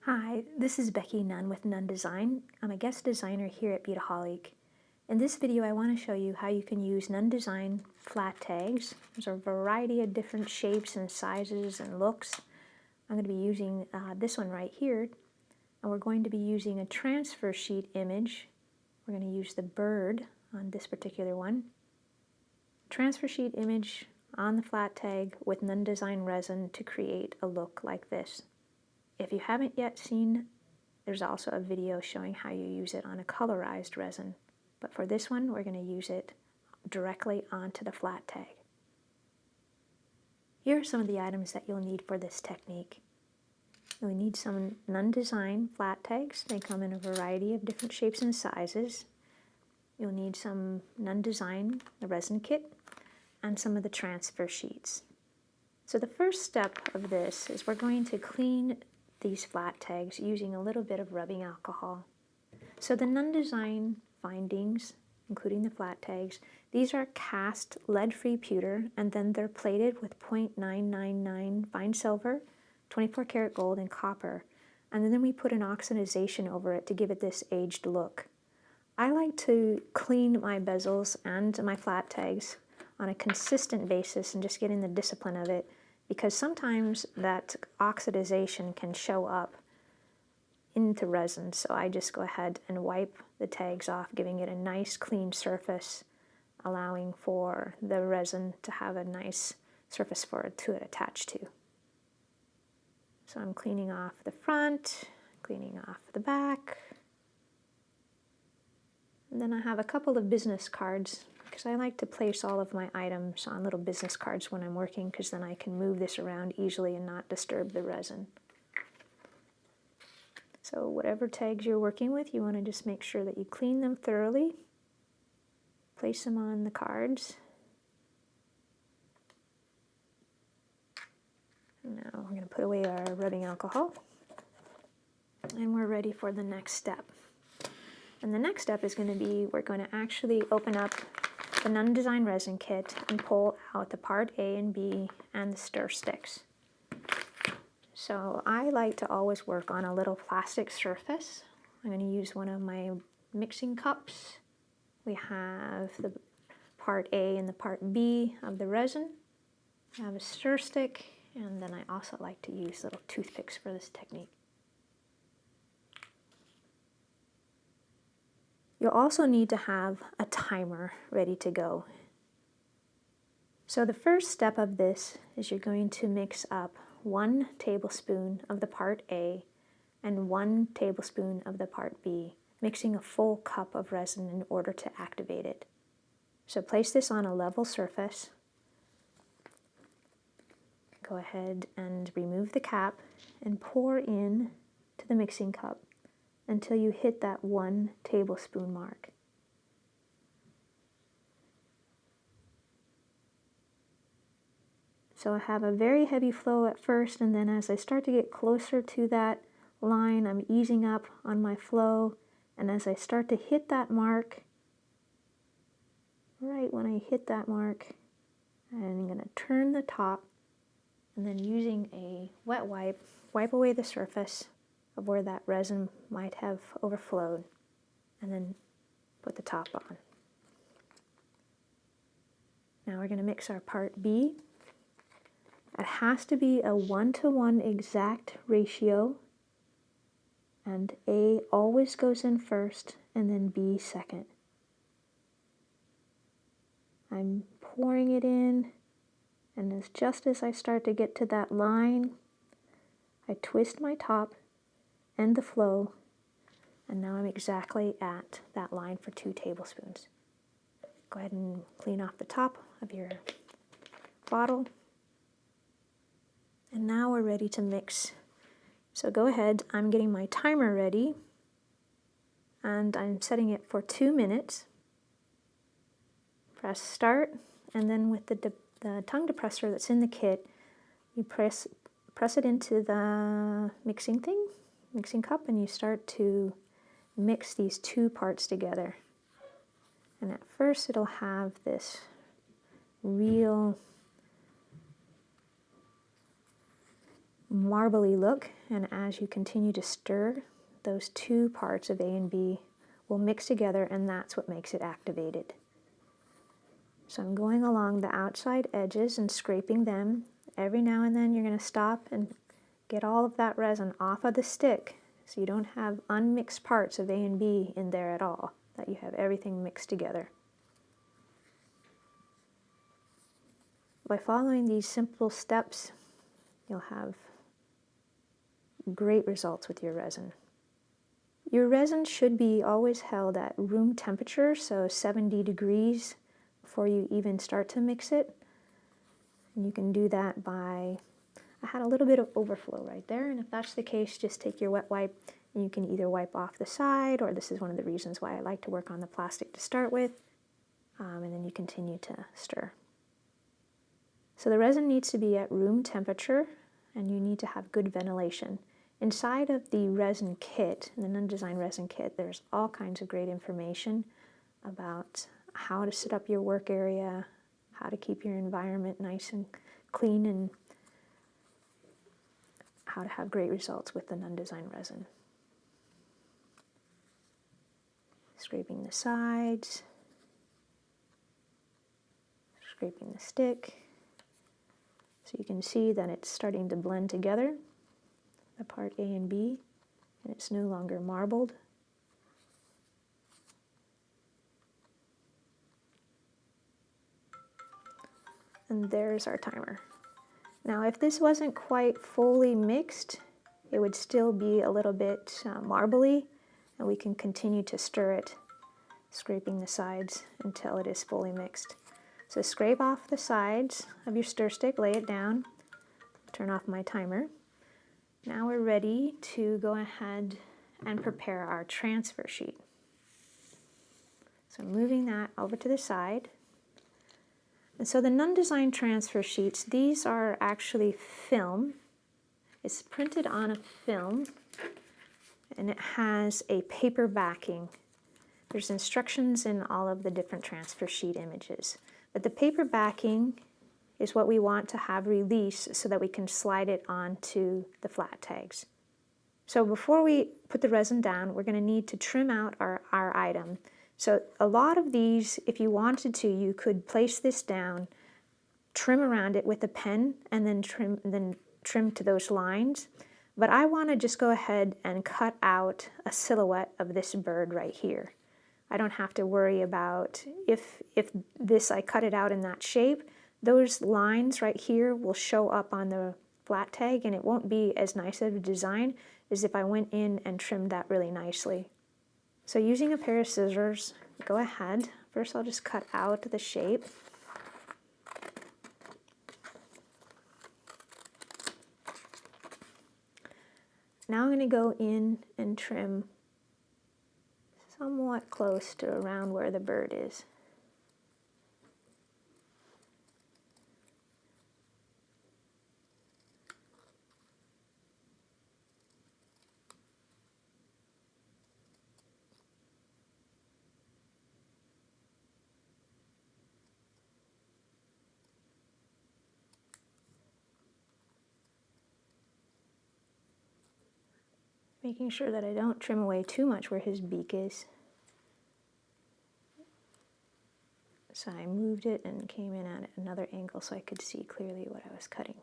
Hi, this is Becky Nunn with Nunn Design. I'm a guest designer here at Beadaholique. In this video I want to show you how you can use Nunn Design flat tags. There's a variety of different shapes and sizes and looks. I'm going to be using this one right here, and we're going to be using a transfer sheet image. We're going to use the bird on this particular one. Transfer sheet image on the flat tag with Nunn Design resin to create a look like this. If you haven't yet seen, there's also a video showing how you use it on a colorized resin. But for this one, we're going to use it directly onto the flat tag. Here are some of the items that you'll need for this technique. You'll need some Nunn Design flat tags. They come in a variety of different shapes and sizes. You'll need some Nunn Design, the resin kit, and some of the transfer sheets. So the first step of this is we're going to clean these flat tags using a little bit of rubbing alcohol. So the Nunn Design findings, including the flat tags, these are cast lead-free pewter, and then they're plated with 0.999 fine silver, 24 karat gold, and copper. And then we put an oxidization over it to give it this aged look. I like to clean my bezels and my flat tags on a consistent basis and just get in the discipline of it, because sometimes that oxidization can show up into resin. So I just go ahead and wipe the tags off, giving it a nice clean surface, allowing for the resin to have a nice surface for it to attach to. So I'm cleaning off the front, cleaning off the back. And then I have a couple of business cards, because I like to place all of my items on little business cards when I'm working, because then I can move this around easily and not disturb the resin. So whatever tags you're working with, you want to just make sure that you clean them thoroughly. Place them on the cards. Now we're going to put away our rubbing alcohol, and we're ready for the next step. And the next step is going to be, we're going to actually open up the Nunn Design resin kit and pull out the part A and B and the stir sticks. So I like to always work on a little plastic surface. I'm going to use one of my mixing cups. We have the part A and the part B of the resin. I have a stir stick, and then I also like to use little toothpicks for this technique. You'll also need to have a timer ready to go. So the first step of this is you're going to mix up 1 tablespoon of the part A and 1 tablespoon of the part B, mixing a full cup of resin in order to activate it. So place this on a level surface. Go ahead and remove the cap and pour in to the mixing cup until you hit that 1 tablespoon mark. So I have a very heavy flow at first, and then as I start to get closer to that line, I'm easing up on my flow, and as I start to hit that mark, right when I hit that mark, I'm going to turn the top, and then using a wet wipe, wipe away the surface of where that resin might have overflowed, and then put the top on. Now we're going to mix our part B. It has to be a 1-to-1 exact ratio, and A always goes in first and then B second. I'm pouring it in, and just as I start to get to that line, I twist my top and the flow, and now I'm exactly at that line for 2 tablespoons. Go ahead and clean off the top of your bottle. And now we're ready to mix. So go ahead, I'm getting my timer ready, and I'm setting it for 2 minutes. Press start, and then with the tongue depressor that's in the kit, you press it into the mixing cup, and you start to mix these 2 parts together. And at first it'll have this real marbly look, and as you continue to stir, those two parts of A and B will mix together, and that's what makes it activated. So I'm going along the outside edges and scraping them. Every now and then you're going to stop and get all of that resin off of the stick so you don't have unmixed parts of A and B in there at all, that you have everything mixed together. By following these simple steps, you'll have great results with your resin. Your resin should be always held at room temperature, so 70 degrees before you even start to mix it. And you can do that by, I had a little bit of overflow right there, and if that's the case, just take your wet wipe and you can either wipe off the side, or this is one of the reasons why I like to work on the plastic to start with, and then you continue to stir. So the resin needs to be at room temperature, and you need to have good ventilation. Inside of the resin kit, the Nunn Design resin kit, there's all kinds of great information about how to set up your work area, how to keep your environment nice and clean, and how to have great results with the Nunn Design resin. Scraping the sides, scraping the stick, so you can see that it's starting to blend together, the part A and B, and it's no longer marbled. And there's our timer. Now if this wasn't quite fully mixed, it would still be a little bit marbly, and we can continue to stir it, scraping the sides until it is fully mixed. So scrape off the sides of your stir stick, lay it down, turn off my timer. Now we're ready to go ahead and prepare our transfer sheet. So moving that over to the side. And so the Nunn Design transfer sheets, these are actually film. It's printed on a film, and it has a paper backing. There's instructions in all of the different transfer sheet images. But the paper backing is what we want to have release so that we can slide it onto the flat tags. So before we put the resin down, we're going to need to trim out our item. So a lot of these, if you wanted to, you could place this down, trim around it with a pen, and then trim to those lines. But I want to just go ahead and cut out a silhouette of this bird right here. I don't have to worry about if I cut it out in that shape, those lines right here will show up on the flat tag, and it won't be as nice of a design as if I went in and trimmed that really nicely. So using a pair of scissors, go ahead. First I'll just cut out the shape. Now I'm going to go in and trim somewhat close to around where the bird is. Making sure that I don't trim away too much where his beak is. So I moved it and came in at another angle so I could see clearly what I was cutting.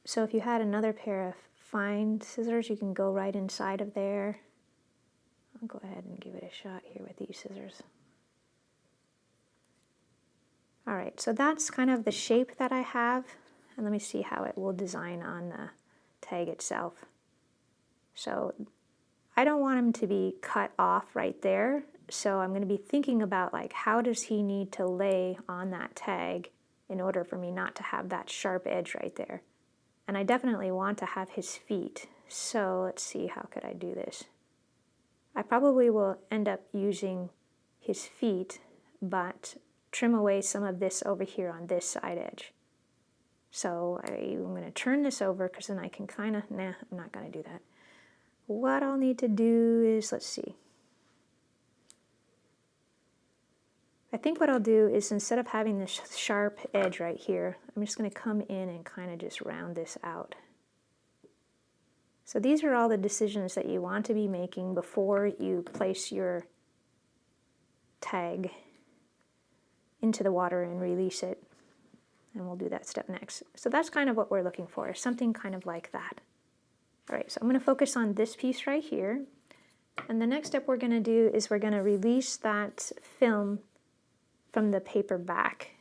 So if you had another pair of fine scissors, you can go right inside of there. I'll go ahead and give it a shot here with these scissors. All right, so that's kind of the shape that I have. And let me see how it will design on the tag itself. So I don't want him to be cut off right there. So I'm going to be thinking about, like, how does he need to lay on that tag in order for me not to have that sharp edge right there. And I definitely want to have his feet. So let's see, how could I do this? I probably will end up using his feet, but trim away some of this over here on this side edge. So I'm going to turn this over because then I can kind of, I'm not going to do that. What I'll need to do is, let's see. I think what I'll do is, instead of having this sharp edge right here, I'm just going to come in and kind of just round this out. So these are all the decisions that you want to be making before you place your tag into the water and release it. And we'll do that step next. So that's kind of what we're looking for, something kind of like that. All right, so I'm going to focus on this piece right here. And the next step we're going to do is we're going to release that film from the paper back.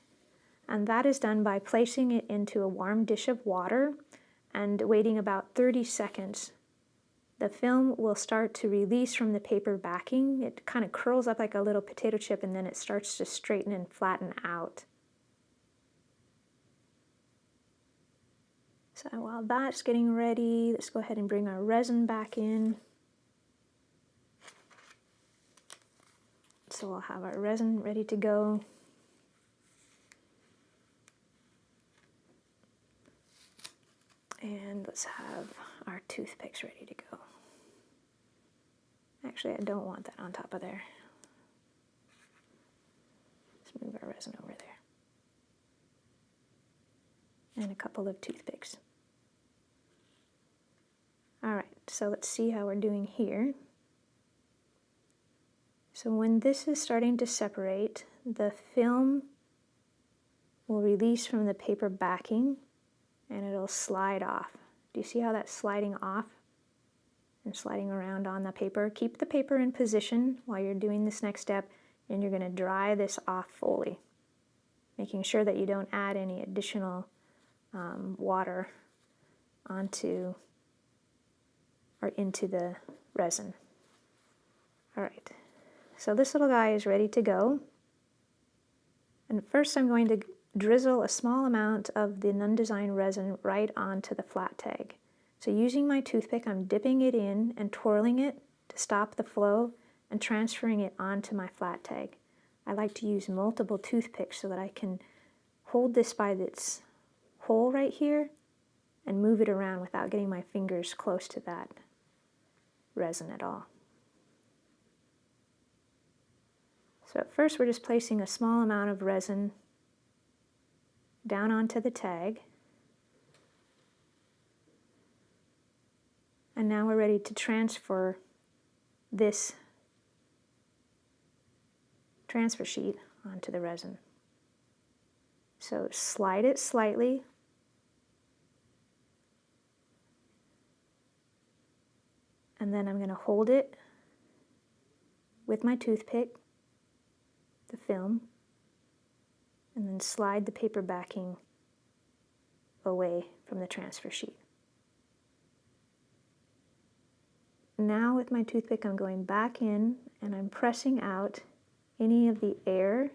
And that is done by placing it into a warm dish of water and waiting about 30 seconds. The film will start to release from the paper backing. It kind of curls up like a little potato chip, and then it starts to straighten and flatten out. So while that's getting ready, let's go ahead and bring our resin back in. So we'll have our resin ready to go. And let's have our toothpicks ready to go. Actually, I don't want that on top of there. Let's move our resin over there. And a couple of toothpicks. All right, so let's see how we're doing here. So when this is starting to separate, the film will release from the paper backing and it'll slide off. Do you see how that's sliding off and sliding around on the paper? Keep the paper in position while you're doing this next step, and you're going to dry this off fully, making sure that you don't add any additional water onto or into the resin. All right, so this little guy is ready to go. And first I'm going to drizzle a small amount of the Nunn Design resin right onto the flat tag. So using my toothpick, I'm dipping it in and twirling it to stop the flow and transferring it onto my flat tag. I like to use multiple toothpicks so that I can hold this by this hole right here and move it around without getting my fingers close to that resin at all. So at first we're just placing a small amount of resin down onto the tag. And now we're ready to transfer this transfer sheet onto the resin. So slide it slightly. And then I'm going to hold it with my toothpick, the film, and then slide the paper backing away from the transfer sheet. Now with my toothpick, I'm going back in and I'm pressing out any of the air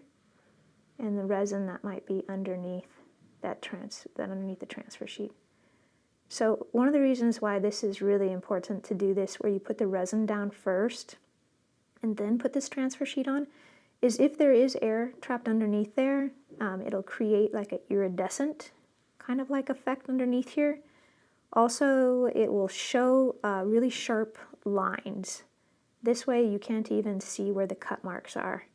and the resin that might be underneath underneath the transfer sheet. So one of the reasons why this is really important to do this, where you put the resin down first and then put this transfer sheet on, is if there is air trapped underneath there, it'll create like an iridescent kind of like effect underneath here. Also, it will show really sharp lines. This way you can't even see where the cut marks are.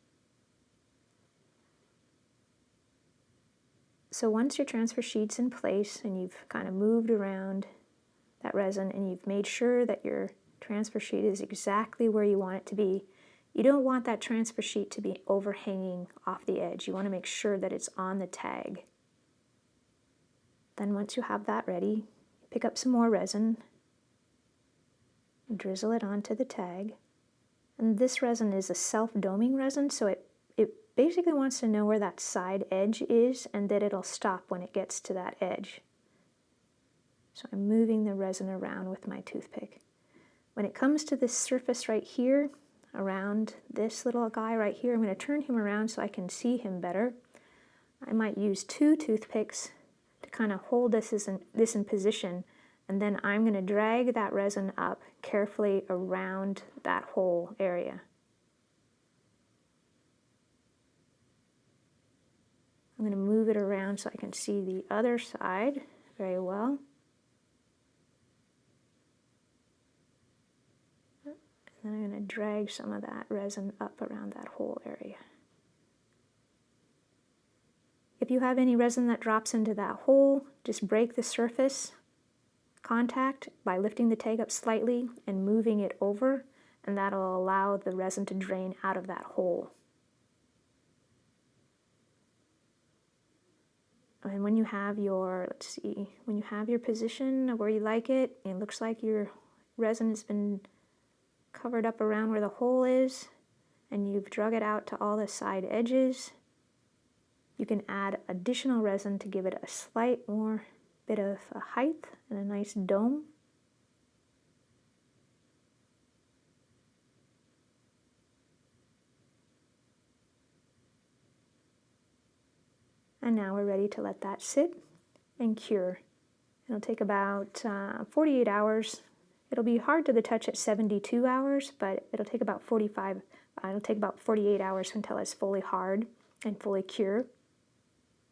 So once your transfer sheet's in place and you've kind of moved around that resin and you've made sure that your transfer sheet is exactly where you want it to be, you don't want that transfer sheet to be overhanging off the edge. You want to make sure that it's on the tag. Then once you have that ready, pick up some more resin, drizzle it onto the tag. And this resin is a self-doming resin, so it basically wants to know where that side edge is and that it'll stop when it gets to that edge. So I'm moving the resin around with my toothpick. When it comes to this surface right here, around this little guy right here, I'm going to turn him around so I can see him better. I might use 2 toothpicks to kind of hold this in position, and then I'm going to drag that resin up carefully around that whole area. I'm going to move it around so I can see the other side very well. And then I'm going to drag some of that resin up around that whole area. you have any resin that drops into that hole, just break the surface contact by lifting the tag up slightly and moving it over, and that'll allow the resin to drain out of that hole. And when you have your, let's see, when you have your position of where you like it, and it looks like your resin has been covered up around where the hole is, and you've drug it out to all the side edges, you can add additional resin to give it a slight more bit of a height and a nice dome. And now we're ready to let that sit and cure. It'll take about 48 hours. It'll be hard to the touch at 72 hours, but it'll take about 48 hours until it's fully hard and fully cured.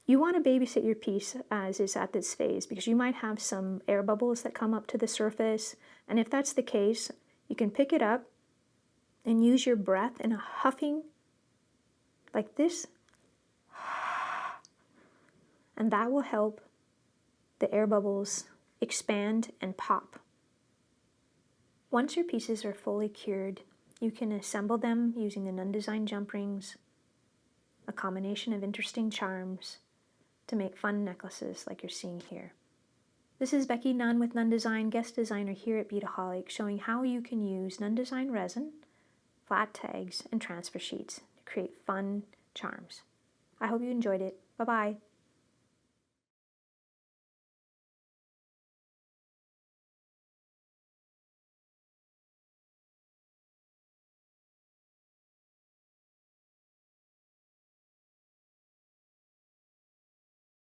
You want to babysit your piece as it's at this phase because you might have some air bubbles that come up to the surface, and if that's the case, you can pick it up and use your breath in a huffing like this, and that will help the air bubbles expand and pop. Once your pieces are fully cured, you can assemble them using the Nunn design jump rings, a combination of interesting charms, to make fun necklaces like you're seeing here. This is Becky Nunn with Nunn Design, guest designer here at Beadaholique, showing how you can use Nunn Design resin, flat tags, and transfer sheets to create fun charms. I hope you enjoyed it. Bye-bye.